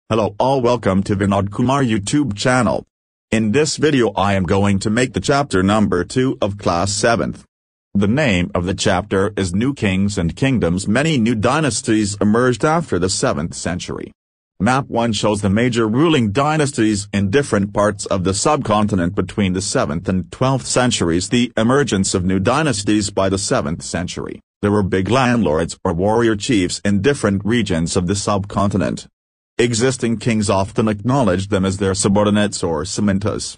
Hello all, welcome to Vinod Kumar YouTube channel. In this video I am going to make the chapter number 2 of class 7th. The name of the chapter is New Kings and Kingdoms. Many new dynasties emerged after the 7th century. Map 1 shows the major ruling dynasties in different parts of the subcontinent between the 7th and 12th centuries. The emergence of new dynasties by the 7th century. There were big landlords or warrior chiefs in different regions of the subcontinent. Existing kings often acknowledged them as their subordinates or sementas.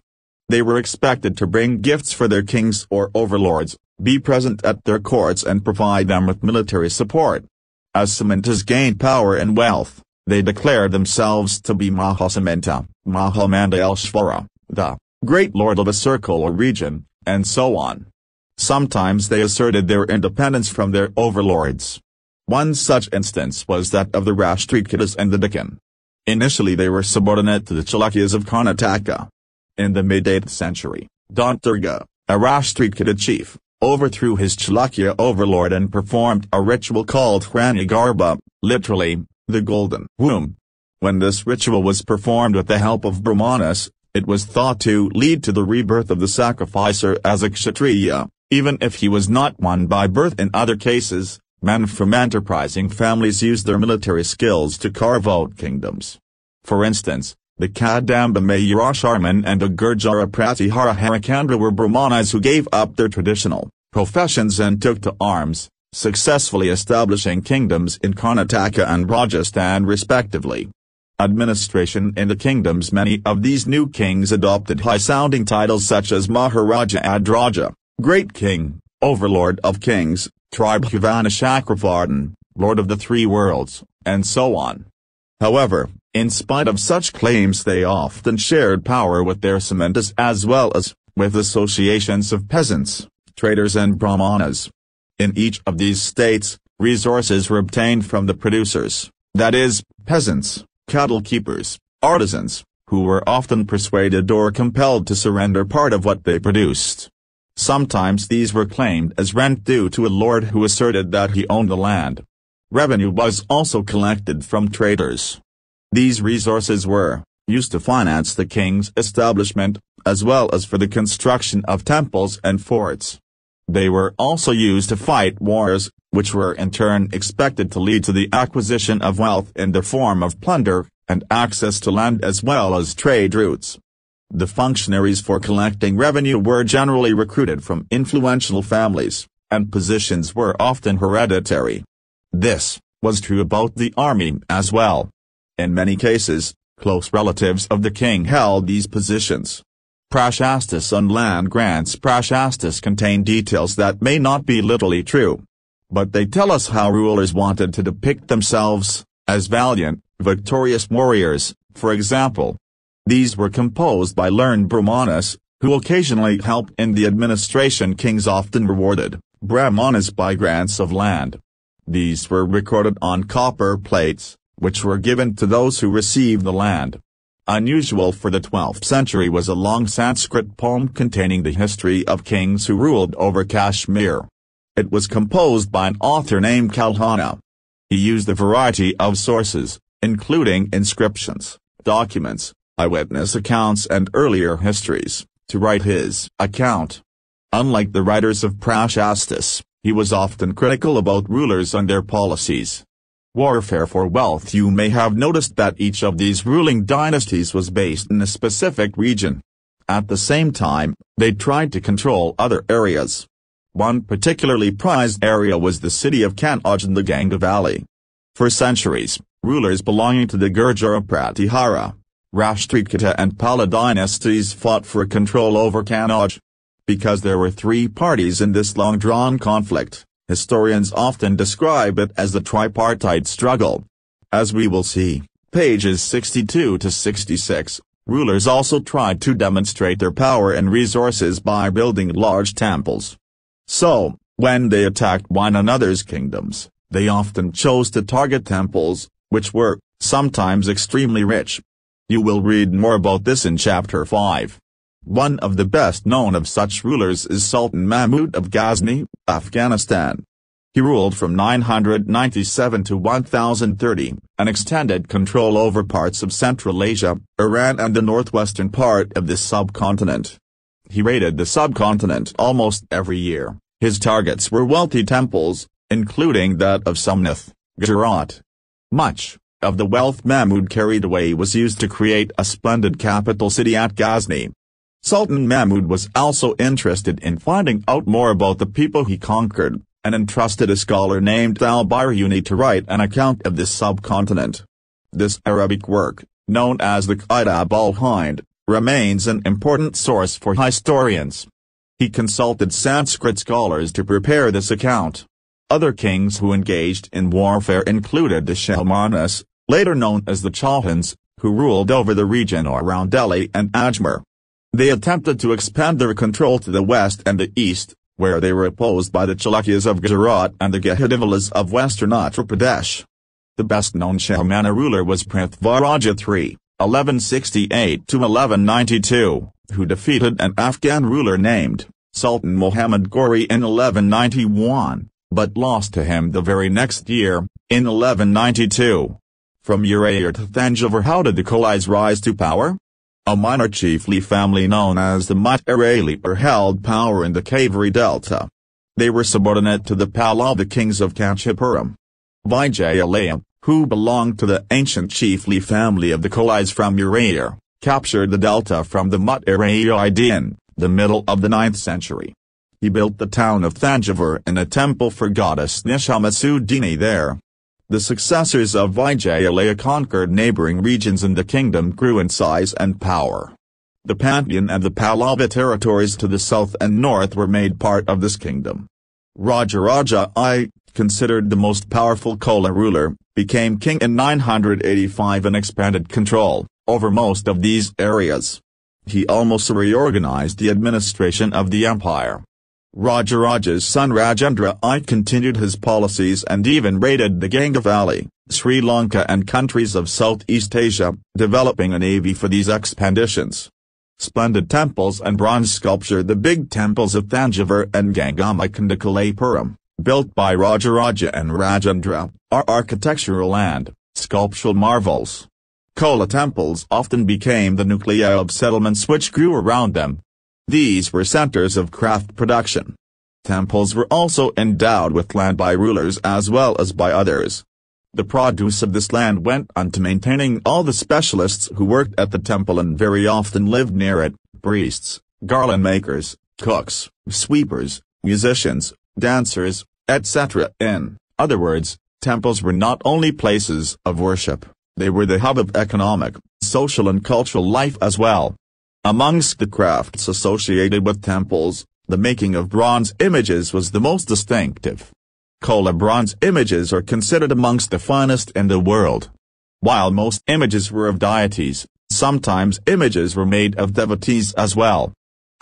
They were expected to bring gifts for their kings or overlords, be present at their courts and provide them with military support. As sementas gained power and wealth, they declared themselves to be Mahasementa, Mahamanda el-Shvara, the great lord of a circle or region, and so on. Sometimes they asserted their independence from their overlords. One such instance was that of the Rashtrikitas and the Deccan. Initially they were subordinate to the Chalukyas of Karnataka. In the mid-8th century, Donturga, a Rashtrikita chief, overthrew his Chalukya overlord and performed a ritual called Hranyagarbha, literally, the golden womb. When this ritual was performed with the help of Brahmanas, it was thought to lead to the rebirth of the sacrificer as a Kshatriya, even if he was not one by birth. In other cases, men from enterprising families used their military skills to carve out kingdoms. For instance, the Kadamba Mayurasharman and the Gurjara Pratihara Harakandra were Brahmanas who gave up their traditional professions and took to arms, successfully establishing kingdoms in Karnataka and Rajasthan respectively. Administration in the kingdoms. Many of these new kings adopted high-sounding titles such as Maharaja Adraja, Great King, Overlord of Kings, Tribhuvana Chakravartin, Lord of the Three Worlds, and so on. However, in spite of such claims, they often shared power with their sementas as well as with associations of peasants, traders and brahmanas. In each of these states, resources were obtained from the producers, that is, peasants, cattle keepers, artisans, who were often persuaded or compelled to surrender part of what they produced. Sometimes these were claimed as rent due to a lord who asserted that he owned the land. Revenue was also collected from traders. These resources were used to finance the king's establishment, as well as for the construction of temples and forts. They were also used to fight wars, which were in turn expected to lead to the acquisition of wealth in the form of plunder, and access to land as well as trade routes. The functionaries for collecting revenue were generally recruited from influential families, and positions were often hereditary. This was true about the army as well. In many cases, close relatives of the king held these positions. Prashastas on land grants. Prashastas contain details that may not be literally true, but they tell us how rulers wanted to depict themselves as valiant, victorious warriors. For example, these were composed by learned brahmanas, who occasionally helped in the administration. Kings often rewarded brahmanas by grants of land. These were recorded on copper plates, which were given to those who received the land. Unusual for the 12th century was a long Sanskrit poem containing the history of kings who ruled over Kashmir. It was composed by an author named Kalhana. He used a variety of sources, including inscriptions, documents, eyewitness accounts and earlier histories, to write his account. Unlike the writers of Prashastas, he was often critical about rulers and their policies. Warfare for wealth. You may have noticed that each of these ruling dynasties was based in a specific region. At the same time, they tried to control other areas. One particularly prized area was the city of Kanauj in the Ganga Valley. For centuries, rulers belonging to the Gurjara Pratihara, Rashtrikita and Pala dynasties fought for control over Kanauj. Because there were three parties in this long-drawn conflict, historians often describe it as the tripartite struggle. As we will see, pages 62 to 66, rulers also tried to demonstrate their power and resources by building large temples. So, when they attacked one another's kingdoms, they often chose to target temples, which were, sometimes extremely rich. You will read more about this in chapter 5. One of the best known of such rulers is Sultan Mahmud of Ghazni, Afghanistan. He ruled from 997 to 1030, and extended control over parts of Central Asia, Iran and the northwestern part of this subcontinent. He raided the subcontinent almost every year. His targets were wealthy temples, including that of Somnath, Gujarat. Much of the wealth Mahmud carried away was used to create a splendid capital city at Ghazni. Sultan Mahmud was also interested in finding out more about the people he conquered, and entrusted a scholar named al-Biruni to write an account of this subcontinent. This Arabic work, known as the Kitab al-Hind, remains an important source for historians. He consulted Sanskrit scholars to prepare this account. Other kings who engaged in warfare included the Shahmanas, later known as the Chalhans, who ruled over the region around Delhi and Ajmer. They attempted to expand their control to the west and the east, where they were opposed by the Chalukyas of Gujarat and the Gahidvalas of western Uttar Pradesh. The best-known Shahmana ruler was Prithvaraja III, 1168–1192, who defeated an Afghan ruler named Sultan Muhammad Ghori in 1191, but lost to him the very next year, in 1192. From Uraiyur to Thanjavur, how did the Kolais rise to power? A minor chiefly family known as the Mutt-Araili held power in the Kaveri Delta. They were subordinate to the Pallava kings of Kanchipuram. Vijayalaya, who belonged to the ancient chiefly family of the Kolais from Uraiyur, captured the delta from the Mutt-Araili in the middle of the 9th century. He built the town of Thanjavur and a temple for goddess Nishamasudini there. The successors of Vijayalaya conquered neighboring regions and the kingdom grew in size and power. The Pandyan and the Pallava territories to the south and north were made part of this kingdom. Rajaraja I, considered the most powerful Chola ruler, became king in 985 and expanded control over most of these areas. He almost reorganized the administration of the empire. Rajaraja's son Rajendra I continued his policies and even raided the Ganga Valley, Sri Lanka and countries of Southeast Asia, developing a navy for these expeditions. Splendid temples and bronze sculpture. The big temples of Thanjavur and Gangamakandakalapuram, built by Rajaraja and Rajendra, are architectural and sculptural marvels. Chola temples often became the nuclei of settlements which grew around them. These were centers of craft production. Temples were also endowed with land by rulers as well as by others. The produce of this land went on to maintaining all the specialists who worked at the temple and very often lived near it: priests, garland makers, cooks, sweepers, musicians, dancers, etc. In other words, temples were not only places of worship, they were the hub of economic, social and cultural life as well. Amongst the crafts associated with temples, the making of bronze images was the most distinctive. Chola bronze images are considered amongst the finest in the world. While most images were of deities, sometimes images were made of devotees as well.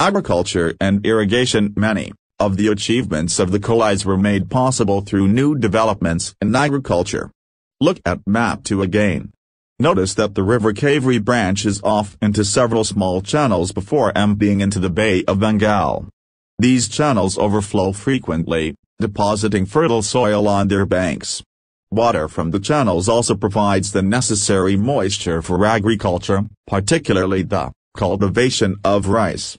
Agriculture and irrigation. Many of the achievements of the Kolais were made possible through new developments in agriculture. Look at map 2 again. Notice that the river Kaveri branches off into several small channels before emptying into the Bay of Bengal. These channels overflow frequently, depositing fertile soil on their banks. Water from the channels also provides the necessary moisture for agriculture, particularly the cultivation of rice.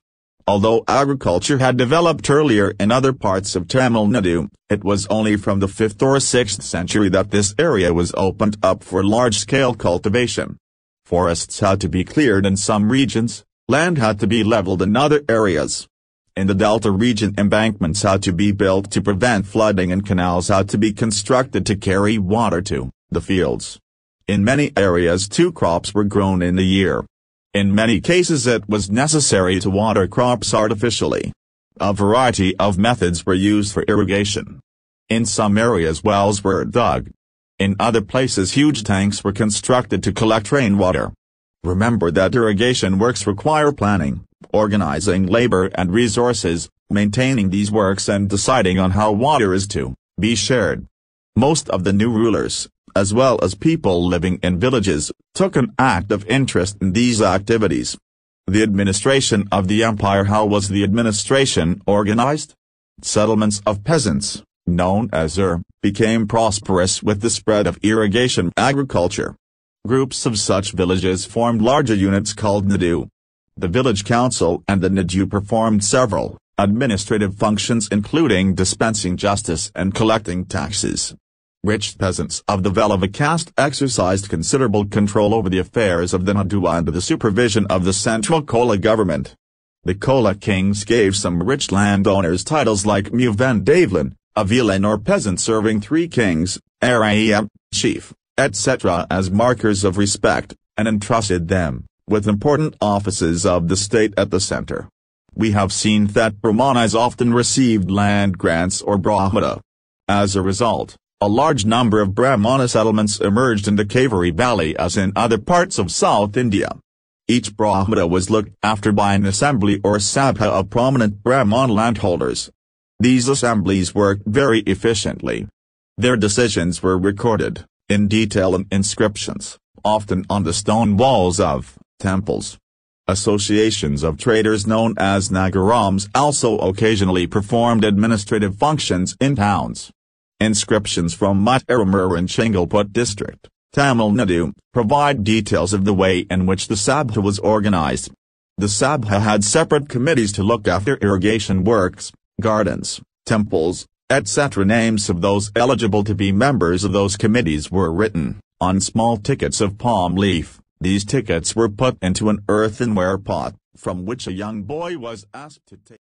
Although agriculture had developed earlier in other parts of Tamil Nadu, it was only from the 5th or 6th century that this area was opened up for large-scale cultivation. Forests had to be cleared in some regions, land had to be leveled in other areas. In the Delta region, embankments had to be built to prevent flooding and canals had to be constructed to carry water to the fields. In many areas 2 crops were grown in a year. In many cases it was necessary to water crops artificially. A variety of methods were used for irrigation. In some areas wells were dug. In other places huge tanks were constructed to collect rainwater. Remember that irrigation works require planning, organizing labor and resources, maintaining these works and deciding on how water is to be shared. Most of the new rulers, as well as people living in villages, took an active interest in these activities. The administration of the empire. How was the administration organized? Settlements of peasants, known as became prosperous with the spread of irrigation agriculture. Groups of such villages formed larger units called Nadu. The village council and the Nadu performed several administrative functions including dispensing justice and collecting taxes. Rich peasants of the Velava caste exercised considerable control over the affairs of the Nadu under the supervision of the central Kola government. The Kola kings gave some rich landowners titles like Muvendavlan, a villain or peasant serving 3 kings, Araya, chief, etc. as markers of respect, and entrusted them with important offices of the state at the center. We have seen that Brahmanas often received land grants or Brahmata. As a result, a large number of Brahmana settlements emerged in the Kaveri Valley as in other parts of South India. Each Brahmata was looked after by an assembly or sabha of prominent Brahmana landholders. These assemblies worked very efficiently. Their decisions were recorded, in detail in inscriptions, often on the stone walls of temples. Associations of traders known as Nagarams also occasionally performed administrative functions in towns. Inscriptions from Mattarumur in Chengalput district, Tamil Nadu, provide details of the way in which the Sabha was organized. The Sabha had separate committees to look after irrigation works, gardens, temples, etc. Names of those eligible to be members of those committees were written on small tickets of palm leaf. These tickets were put into an earthenware pot, from which a young boy was asked to take